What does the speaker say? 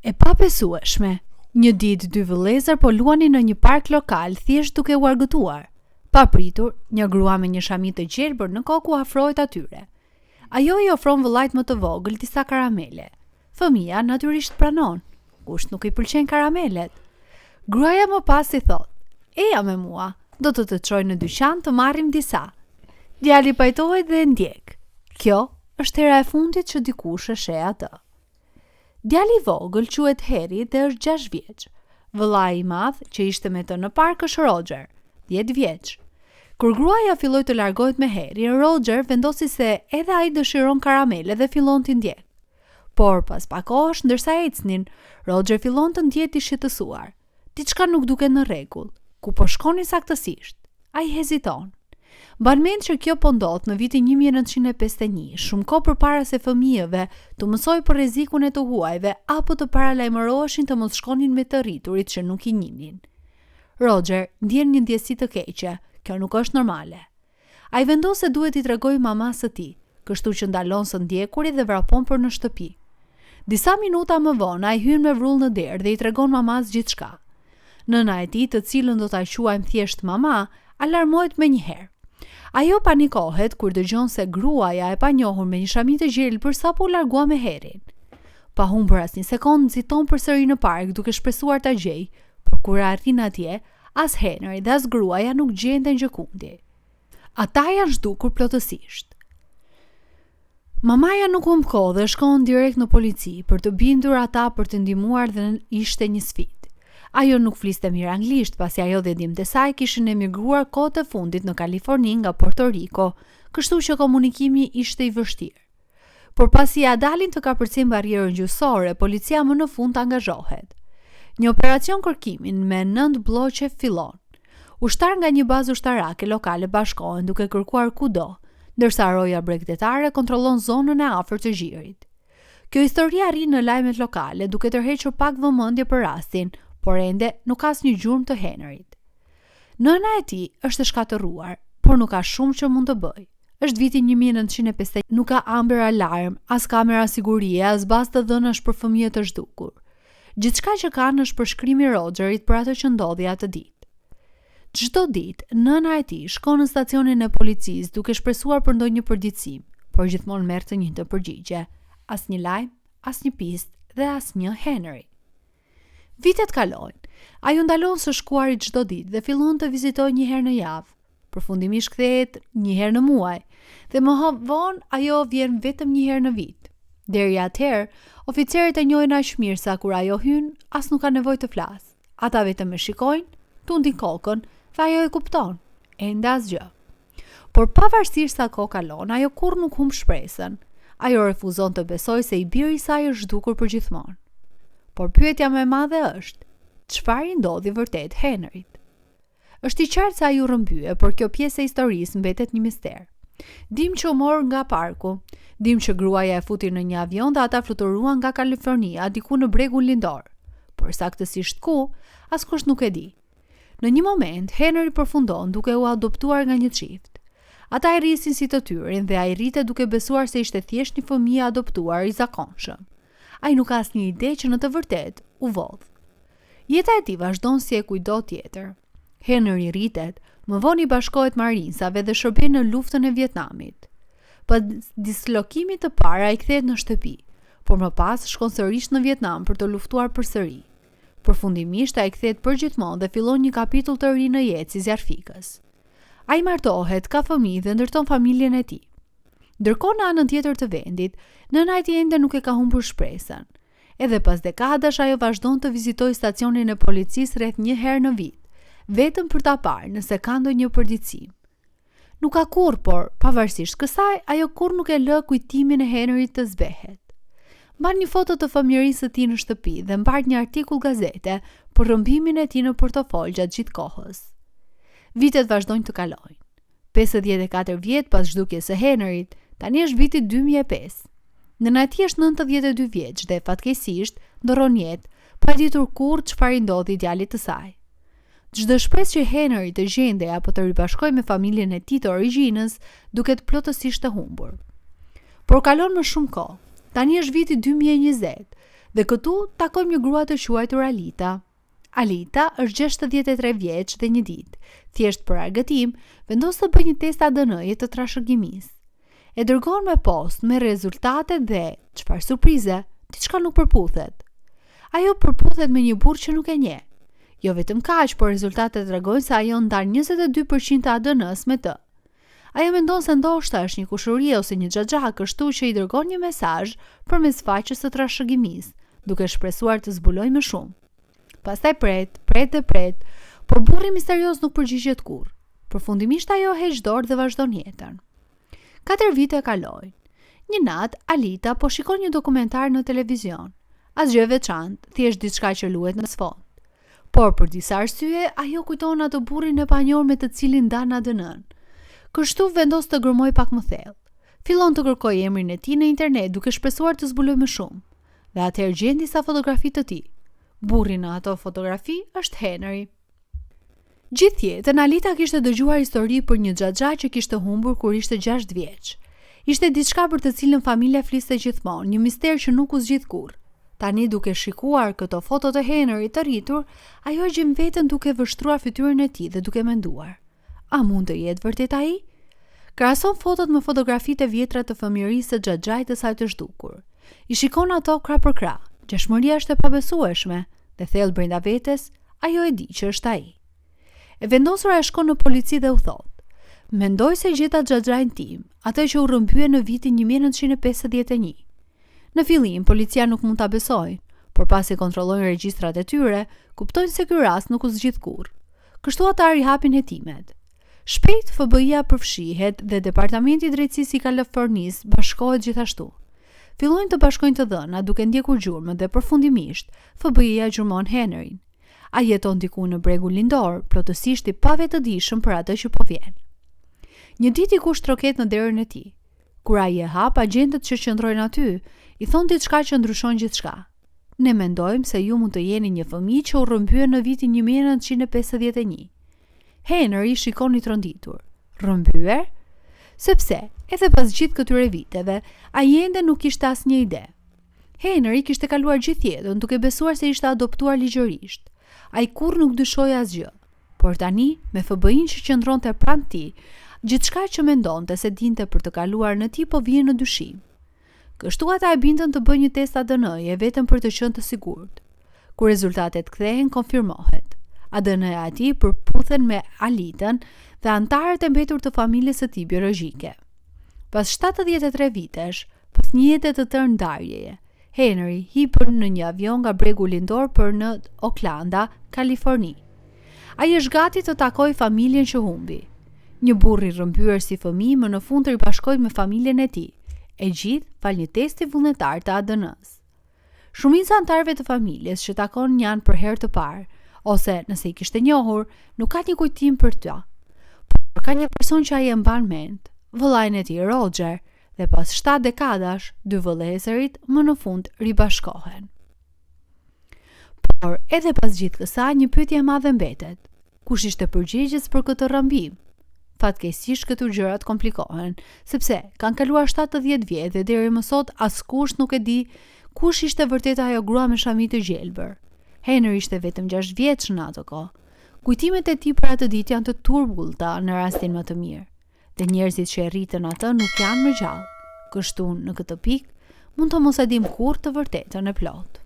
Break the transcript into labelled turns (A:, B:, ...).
A: E pabesueshme, një ditë dy vëllezër po luanin në një park lokal thjesht duke u argëtuar. Papritur, një grua me një shami të gjelbër në kokë u afrohet atyre. Ajo i ofron vëllait më të vogël disa karamele. Fëmia natyrisht pranon. Kush nuk i pëlqen karamelet? Gruaja më pas i thot: "Eja me mua, do të çoj në dyqan të marrim disa." Djali pajtohet dhe ndjek. Kjo është hera e fundit që dikush e sheh atë. Djali i vogël quhet Heri dhe është 6 vjeç. Vëllai i madh që ishte me të në park është Roger, 10 vjeç. Kur gruaja filloi të largohet me Heri, Roger vendosi se edhe ai dëshiron karamele dhe fillon t'i ndjek. Por pas pak kohësh, ndërsa ecnin, Roger fillon të ndjehet i shqetësuar. Diçka nuk duket në rregull. Ku po shkoni saktësisht? Ai heziton. Mban mend që kjo po ndodh në vitin 1951, shumë kohë përpara se fëmijëve të mësojë për rrezikun e të huajve apo të paralajmëroheshin të mos shkonin me të rriturit që nuk i njihnin. Roger ndjen një ndjesi të keqe, kjo nuk është normale. Ai vendos se duhet i tregojë mamas së tij, kështu që ndalon së ndjekurit dhe vrapon për në shtëpi. Disa minuta më vonë ai hyn me vrull në derë dhe i tregon mamas gjithçka. Nëna e tij, të cilën do ta quajmë thjesht mama, alarmohet menjëherë. Ajo panikohet kur dëgjon se gruaja e panjohur me një shami të gjelbër sapo u largua me Herin. Pa humbur as një sekond, nxiton përsëri në park duke shpresuar ta gjej, por kur arrin atje, as Henry dhe as gruaja nuk gjenden gjëkundi. Ata janë zhdukur plotësisht. Mamaja nuk humb kohë dhe shkon direkt në polici për të bindur ata për të ndihmuar dhe ishte një sfidë. Ajo nuk fliste mirë anglisht, pasi ajo dhe ndihmët e saj kishin emigruar kohët e fundit në Kaliforni nga Porto Rico, kështu që komunikimi ishte i vështirë. Por pasi ja dalin të kapërcim barrierën gjuhësore, policia më në fund angazhohet. Një operacion kërkimi me 9 bloqe fillon. Ushtar nga një bazë ushtarake lokale bashkohen duke kërkuar kudo, ndërsa roja bregdetare kontrollon zonën e afërt të Zhirit. Kjo histori arrin në lajmet lokale duke tërhequr pak vëmendje për rastin, por ende nuk ka asnjë gjurmë të Henryt. Nëna e tij është e shkatërruar, por nuk ka shumë që mund të bëjë. Është viti 1950, nuk ka amber alarm, as kamera sigurie, as bazë të dhënash për fëmijët të zhdukur. Gjithçka që kanë është përshkrimi i Rogerit për atë që ndodhi atë ditë. Çdo ditë, nëna e tij shkon në stacionin e policisë duke shpresuar për ndonjë përditësim, por gjithmonë merr të njëjtën përgjigje: asnjë lajm, asnjë pistë dhe asnjë Henry. Vitet kalojnë. Ajo ndalon së shkuari çdo ditë dhe fillon të vizitojë një herë në javë. Përfundimisht kthehet një herë në muaj dhe më vonë ajo vjen vetëm një herë në vit. Deri atëherë, oficerët e njohin aq mirë sa kur ajo hyn, as nuk ka nevojë të flasë. Ata vetëm e shikojnë, tundin kokën dhe ajo e kupton. Ende asgjë. Por pavarësisht sa kohë kalon, ajo kurrë nuk humb shpresën. Ajo refuzon të besojë se i biri i saj është zhdukur përgjithmonë. Por pyetja më e madhe është: çfarë i ndodhi vërtet Henryt? Është i qartë se ai u rrëmbye, por kjo pjesë e historisë mbetet një mister. Dim që u mor nga parku, dim që gruaja e futi në një avion dhe ata fluturuan nga Kalifornia diku në bregun lindor. Por saktësisht ku, askush nuk e di. Në një moment, Henry përfundon duke u adoptuar nga një çift. Ata e rrisin si të tyrin dhe ai rritet duke besuar se ishte thjesht një fëmijë adoptuar i zakonshëm. Ai nuk ka asnjë ide që në të vërtetë u vodh. Jeta e tij vazhdon si e kujdo tjetër. Henry rritet, më vonë i bashkohet marinsave dhe shërben në luftën e Vietnamit. Pas dislokimit të parë ai kthehet në shtëpi, por më pas shkon sërish në Vietnam për të luftuar përsëri. Përfundimisht ai kthehet përgjithmonë dhe fillon një kapitull të ri në jetë si zjarfikës. Ai martohet, ka fëmijë dhe ndërton familjen e tij. Ndërkohë në anën tjetër të vendit, nëna e tij ende nuk e ka humbur shpresën. Edhe pas dekadash ajo vazhdon të vizitojë stacionin e policisë rreth një herë në vit, vetëm për ta parë nëse ka ndonjë përditësim. Nuk ka kurrë, por pavarësisht kësaj, ajo kurrë nuk e lë kujtimin e Henryt të zbehet. Mban një foto të fëmijërisë së tij në shtëpi dhe mbart një artikull gazete për rrëmbimin e tij në portofol gjatë gjithë kohës. Vitet vazhdojnë të kalojnë. 54 vjet pas zhdukjes së Henryt, tani është viti 2005. Nëna e tij është 92 vjeç dhe fatkeqësisht ndorron jetë, pa ditur kurrë çfarë i ndodhi djalit të saj. Çdo shpresë që Henry të gjendej apo të ribashkojë me familjen e tij të origjinës duket plotësisht e humbur. Por kalon më shumë kohë. Tani është viti 2020 Dhe këtu takojmë një grua të quajtur Alita. Alita është 63 vjeç dhe një ditë, thjesht për argëtim, vendos të bëjë një test ADN-je të trashëgimisë. E dërgon me post me rezultate dhe, çfarë surprize, diçka nuk përputhet. Ajo përputhet me një burr që nuk e njeh. Jo vetëm kaq, por rezultatet tregojnë se ajo ndan 22% të ADN-s me të. Ajo mendon se ndoshta është një kushuri ose një xhaxha, kështu që i dërgon një mesazh përmes faqes së trashëgimisë, duke shpresuar të zbulojë më shumë. Pastaj pret, por burri misterios nuk përgjigjet kurrë. Përfundimisht ajo heq dorë dhe vazhdon jetën. 4 vite kalojnë. Një natë Alita po shikon një dokumentar në televizion. Asgjë veçantë, thjesht diçka që luhet në sfond. Por për disa arsye, ajo kujton atë burrin e panjohur me të cilin ndan ADN-n. Kështu vendos të gërmoj pak më thellë. Fillon të kërkojë emrin e tij në internet duke shpresuar të zbulojë më shumë. Dhe atëherë gjen disa fotografi të tij. Burri në ato fotografi është Henry. Gjithë jetën Alita kishte dëgjuar histori për një xhaxha që kishte humbur kur ishte 6 vjeç. Ishte diçka për të cilën familja fliste gjithmonë, një mister që nuk u zgjidh kurrë. Tani duke shikuar këto foto të Henryt të rritur, ajo gjen veten duke vështruar fytyrën e tij dhe duke menduar: a mund të jetë vërtet ai? Krahason fotot me fotografitë e vjetra të fëmijërisë së xhaxhait të saj të zhdukur. I shikon ato krah për krah. Gjashmëria është e pabesueshme dhe thellë brenda vetes, ajo e di që është ai. E vendosur e shkon në polici dhe u thot: mendoj se gjeta xhaxhain tim, atë që u rrëmbye në vitin 1951. Në fillim, policia nuk mund ta besojnë, por pasi kontrollojnë regjistrat e tyre, kuptojnë se ky rast nuk u zgjidh kurrë. Kështu ata rihapin hetimet. Shpejt FBI-ja përfshihet dhe Departamenti i Drejtësisë i Kalifornisë bashkohet gjithashtu. Fillojnë të bashkojnë të dhëna duke ndjekur gjurmët dhe përfundimisht FBI-ja gjurmon Henryn. Ai jeton diku në bregun lindor, plotësisht i pavetëdijshëm për atë që po vjen. Një ditë i kush troket në derën e tij. Kur ai e hap, agjentët që qëndrojnë aty i thon diçka që ndryshon gjithçka. Ne mendojmë se ju mund të jeni një fëmijë që u rrëmbye në vitin 1951. Henry shikon i tronditur. Rrëmbyer? Sepse, edhe pas gjithë këtyre viteve, ai ende nuk kishte asnjë ide. Henry kishte kaluar gjithë jetën duke besuar se ishte adoptuar ligjërisht. Ai kurrë nuk dyshoi asgjë. Por tani, me FBI-n që qëndronte pranë tij, gjithçka që mendonte se dinte për të kaluar në tij po vjen në dyshim. Kështu ata e bindën të bëjë një test ADN-je vetëm për të qenë të sigurt. Kur rezultatet kthehen, konfirmohet. ADN-ja e tij përputhen me Alitën dhe antarët e mbetur të familjes së tij biologjike. Pas 73 vitesh, pas një jete të tërë ndarjeje, Henry hipën në një avion nga bregu lindor për në Oaklanda, Kaliforni. Ai është gati të takojë familjen që humbi. Një burr i rrëmbyer si fëmijë më në fund të ribashkohet me familjen e tij, e gjithë fal një testi vullnetar të ADN-s. Shumica antarëve të familjes që takon janë për herë të parë, ose nëse i kishte njohur, nuk ka një kujtim për ta. Por ka një person që ai e mban mend, vëllain e tij Roger, dhe pas 7 dekadash, 2 vëllezërit më në fund ribashkohen. Por edhe pas gjithë kësaj, një pyetje e madhe mbetet. Kush ishte përgjegjës për këtë rrëmbim? Fatkeqësisht këto gjërat komplikohen, sepse kanë kaluar 70 vjet dhe deri më sot askush nuk e di kush ishte vërtet ajo grua me shami të gjelbër. Henry ishte vetëm 6 vjeç në atë kohë. Kujtimet e tij për atë ditë janë të turbullta në rastin më të mirë. Dhe njerëzit që e rritën atë nuk janë më gjallë. Kështu në këtë pikë mund të mos e dim kurrë të vërtetën e plotë.